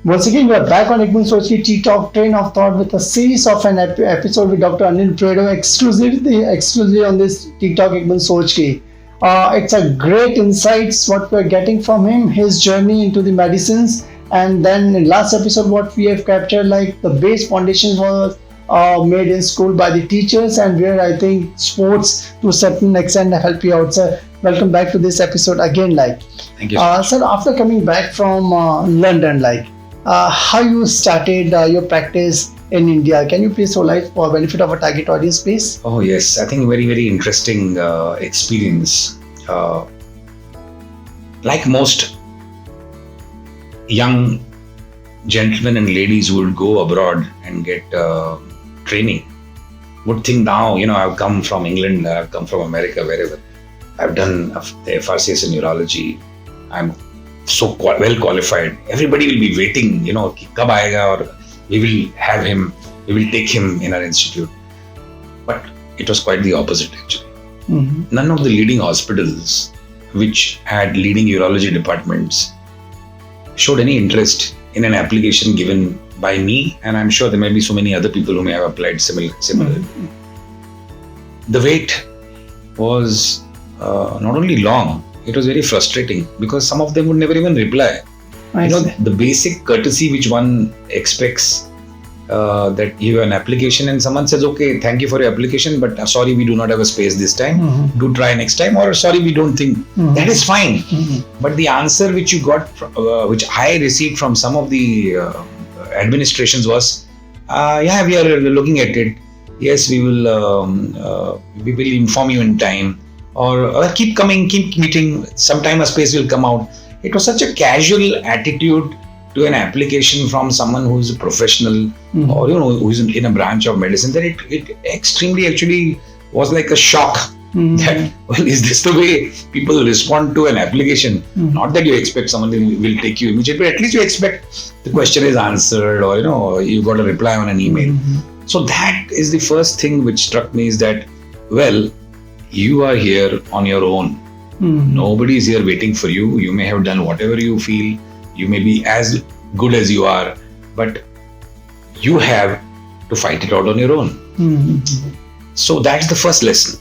Once again, we are back on Egmont Soch ttalk Train of Thought with a series of an episode with Dr. Anil Bradoo exclusively on this ttalk Egmont Soch. It's a great insights what we're getting from him, his journey into the medicines, and then in last episode what we have captured like the base foundation was made in school by the teachers, and where I think sports to a certain extent help you out. Sir, welcome back to this episode again. Thank you. Sir, after coming back from London, how you started your practice in India? Can you please throw light for benefit of a target audience, please? Oh yes, I think very, very interesting experience. Like most young gentlemen and ladies who would go abroad and get training, would think now, I've come from England, I've come from America, wherever. I've done the FRCS in urology. I'm so well qualified. Everybody will be waiting, कि कब आएगा, or we will have him, we will take him in our institute. But it was quite the opposite actually. Mm-hmm. None of the leading hospitals which had leading urology departments showed any interest in an application given by me, and I'm sure there may be so many other people who may have applied similarly. Mm-hmm. The wait was not only long, it was very frustrating because some of them would never even reply. The basic courtesy which one expects, that you have an application and someone says, okay, thank you for your application, but sorry, we do not have a space this time. Mm-hmm. Do try next time, or sorry, we don't think. Mm-hmm. That is fine. Mm-hmm. But the answer which you got, which I received from some of the administrations was, yeah, we are looking at it. Yes, we will inform you in time, or keep coming, keep meeting. Sometime a space will come out. It was such a casual attitude to an application from someone who is a professional, mm-hmm. or who is in a branch of medicine, that it extremely actually was like a shock. Mm-hmm. That, well, is this the way people respond to an application? Mm-hmm. Not that you expect someone will take you immediately, but at least you expect the question is answered, or you got a reply on an email. Mm-hmm. So that is the first thing which struck me, is that, well, you are here on your own. Mm-hmm. Nobody is here waiting for you. You may have done whatever you feel. You may be as good as you are, but you have to fight it out on your own. Mm-hmm. So that's the first lesson.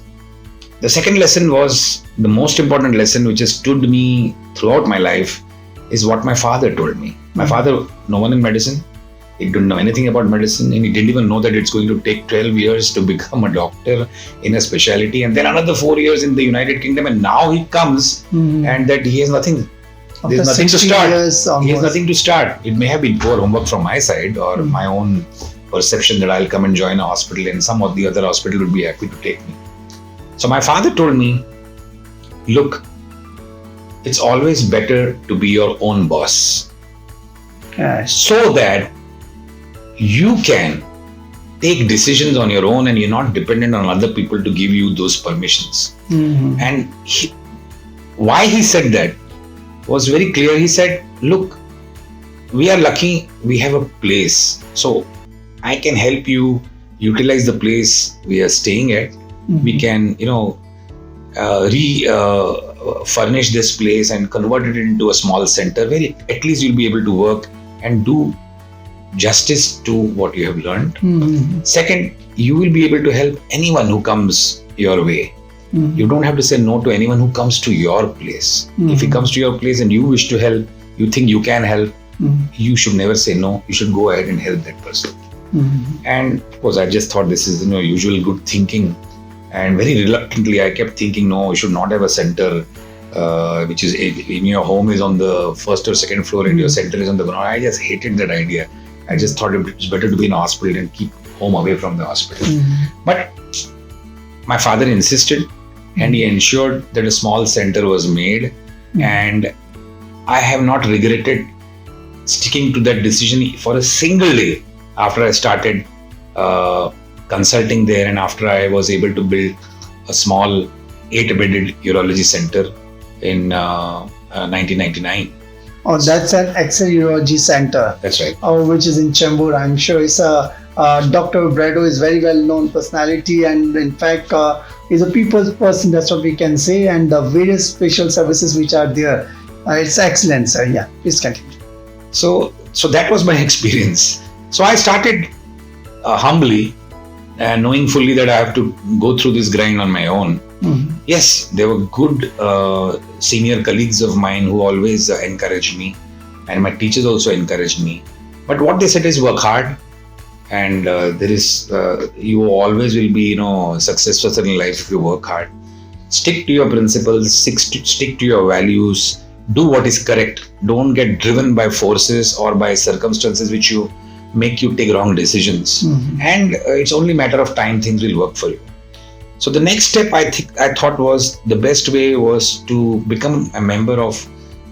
The second lesson was the most important lesson, which has stood me throughout my life, is what my father told me. My father, no one in medicine. He didn't know anything about medicine, and he didn't even know that it's going to take 12 years to become a doctor in a specialty, and then another 4 years in the United Kingdom, and now he comes and that he has nothing. There's nothing to start. He has nothing to start. It may have been poor homework from my side, or my own perception that I'll come and join a hospital and some of the other hospital would be happy to take me. So my father told me, look, it's always better to be your own boss. So that you can take decisions on your own and you're not dependent on other people to give you those permissions. Mm-hmm. And why he said that was very clear. He said, look, we are lucky we have a place. So I can help you utilize the place we are staying at. Mm-hmm. We can, furnish this place and convert it into a small center where at least you'll be able to work and do justice to what you have learned. Mm-hmm. Second, you will be able to help anyone who comes your way. Mm-hmm. You don't have to say no to anyone who comes to your place. Mm-hmm. If he comes to your place and you wish to help, you think you can help, you should never say no. You should go ahead and help that person. Mm-hmm. And of course, I just thought this is usual good thinking. And very reluctantly, I kept thinking, no, you should not have a center which is in your home is on the first or second floor and your center is on the ground. I just hated that idea. I just thought it was better to be in a hospital and keep home away from the hospital. Mm-hmm. But my father insisted, and he ensured that a small center was made. And I have not regretted sticking to that decision for a single day after I started consulting there, and after I was able to build a small 8-bedded urology center in 1999. Oh, that's an excellent urology center. That's right. Which is in Chembur. I'm sure it's Dr. Bradoo is very well known personality, and in fact is a people's person. That's what we can say. And the various special services which are there, it's excellent, sir. Yeah, please continue. So So that was my experience. So I started humbly, and knowing fully that I have to go through this grind on my own. Yes, there were good senior colleagues of mine who always encouraged me, and my teachers also encouraged me. But what they said is work hard, and you always will be successful in life if you work hard. Stick to your principles, stick to your values, do what is correct. Don't get driven by forces or by circumstances which make you take wrong decisions. And it's only a matter of time things will work for you. So the next step I thought was the best way was to become a member of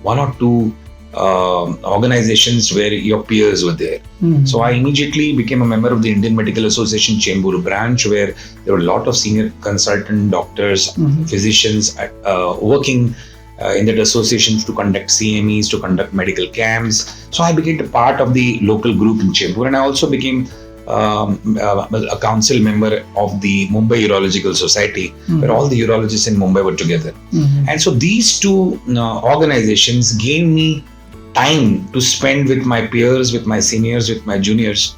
one or two organizations where your peers were there. So I immediately became a member of the Indian Medical Association Chembur branch, where there were a lot of senior consultant doctors, physicians working in that association to conduct CMEs, to conduct medical camps. So I became a part of the local group in Chembur, and I also became a council member of the Mumbai Urological Society, where all the urologists in Mumbai were together. And so these two organizations gave me time to spend with my peers, with my seniors, with my juniors.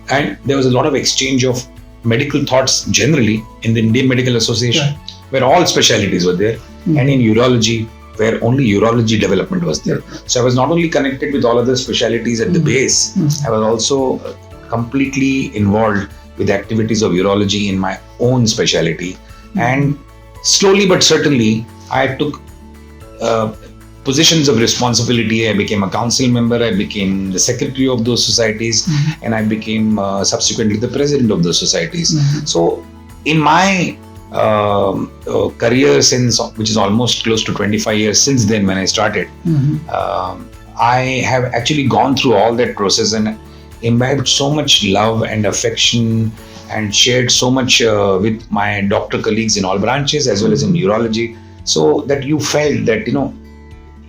And there was a lot of exchange of medical thoughts generally in the Indian Medical Association, where all specialties were there, and in urology, where only urology development was there. So I was not only connected with all other specialties at the base, I was also completely involved with activities of urology in my own specialty. And slowly but certainly, I took positions of responsibility. I became a council member, I became the secretary of those societies, and I became subsequently the president of those societies. So in my career since, which is almost close to 25 years since then when I started, I have actually gone through all that process and imbibed so much love and affection and shared so much with my doctor colleagues in all branches as well as in urology, so that you felt that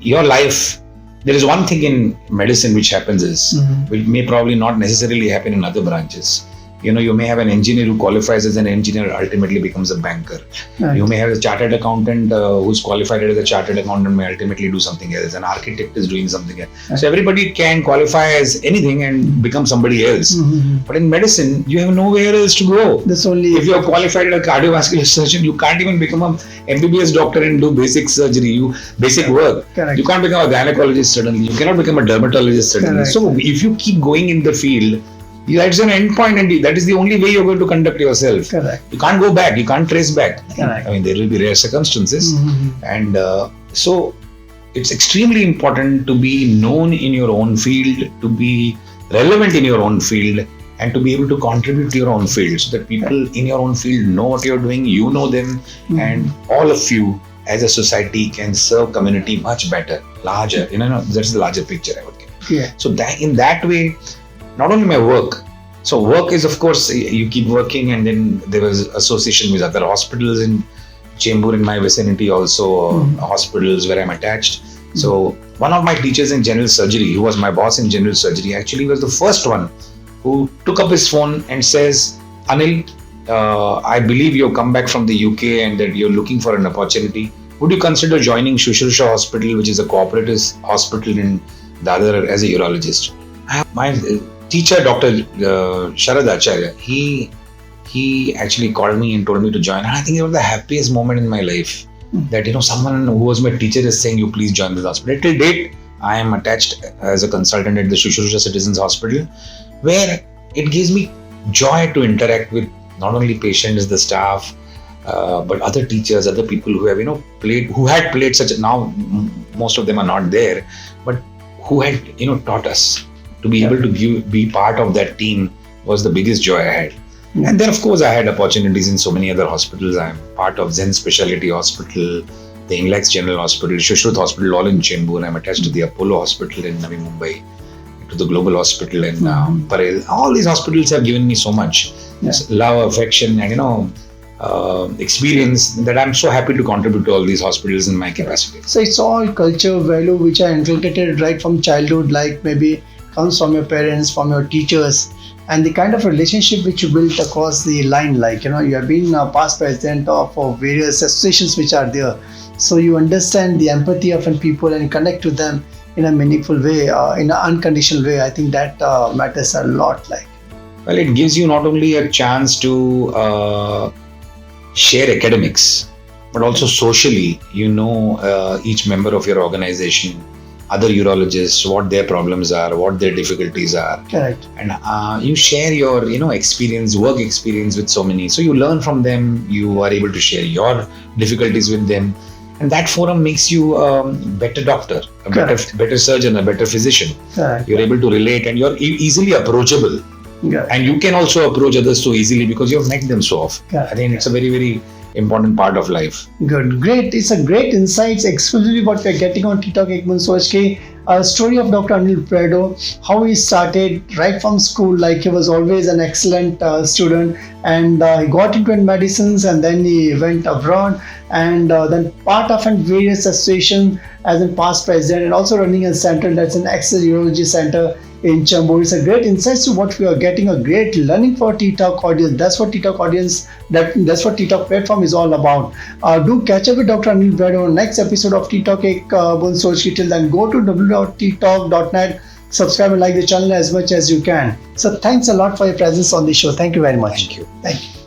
your life, there is one thing in medicine which happens is, which may probably not necessarily happen in other branches. You may have an engineer who qualifies as an engineer, ultimately becomes a banker. You may have a chartered accountant who's qualified as a chartered accountant, may ultimately do something else. An architect is doing something else. So everybody can qualify as anything and become somebody else. But in medicine, you have nowhere else to go. If you are qualified as a cardiovascular surgeon, you can't even become an MBBS doctor and do basic surgery, basic work. You can't become a gynecologist suddenly. You cannot become a dermatologist suddenly. So if you keep going in the field, that's an end point, and that is the only way you're going to conduct yourself. You can't go back, you can't trace back. I mean, there will be rare circumstances. And so it's extremely important to be known in your own field, to be relevant in your own field, and to be able to contribute to your own field, so that people in your own field know what you're doing, you know them, and all of you as a society can serve community much better, larger. That's the larger picture I would give. So that in that way, not only my work. So work is, of course, you keep working, and then there was association with other hospitals in Chembur, in my vicinity, also hospitals where I'm attached. So one of my teachers in general surgery, who was my boss in general surgery, actually was the first one who took up his phone and says, Anil, I believe you've come back from the UK and that you're looking for an opportunity. Would you consider joining Shushrusha Hospital, which is a cooperative hospital in Dadar, as a urologist? My teacher, Dr. Sharad Acharya, he actually called me and told me to join. And I think it was the happiest moment in my life that, someone who was my teacher is saying, you please join this hospital. Till date, I am attached as a consultant at the Shushrusha Citizens Hospital, where it gives me joy to interact with not only patients, the staff, but other teachers, other people who have, who had played such, now most of them are not there, but who had, taught us. To be able to be part of that team was the biggest joy I had. And then, of course, I had opportunities in so many other hospitals. I'm part of Zen Specialty Hospital, the Inlex General Hospital, Shushruth Hospital, all in Chembur. I'm attached to the Apollo Hospital in Navi Mumbai, to the Global Hospital in Parel. All these hospitals have given me so much love, affection, and experience, that I'm so happy to contribute to all these hospitals in my capacity. So it's all culture, value which are inculcated right from childhood, like maybe comes from your parents, from your teachers, and the kind of relationship which you built across the line, like you have been a past president of various associations which are there, so you understand the empathy of people and connect to them in a meaningful way, in an unconditional way. I think that matters a lot. Like, Well, it gives you not only a chance to share academics, but also socially, each member of your organization, other urologists, what their problems are, what their difficulties are. correct. And you share your, experience, work experience with so many. So you learn from them, you are able to share your difficulties with them. And that forum makes you a better doctor, a better surgeon, a better physician. Correct. You're able to relate and you're easily approachable. Correct. And you can also approach others so easily because you've met them so often. Correct. I think it's a very, very important part of life. Good, great. It's a great insights exclusively what we are getting on ttalk ek Boond Soch ke. A story of Dr. Anil Bradoo, how he started right from school, like he was always an excellent student, and he got into medicines, and then he went abroad, and then part of various associations as a past president, and also running a center that's an Access Urology Center in Chambur. It's a great insight to what we are getting, a great learning for ttalk audience. That's what ttalk audience, that's what ttalk platform is all about. Do catch up with Dr. Anil Bradoo on next episode of ttalk ek Boond Soch. Till then, go to www.ttalk.net, subscribe and like the channel as much as you can. So thanks a lot for your presence on the show. Thank you very much. Thank you. Thank you.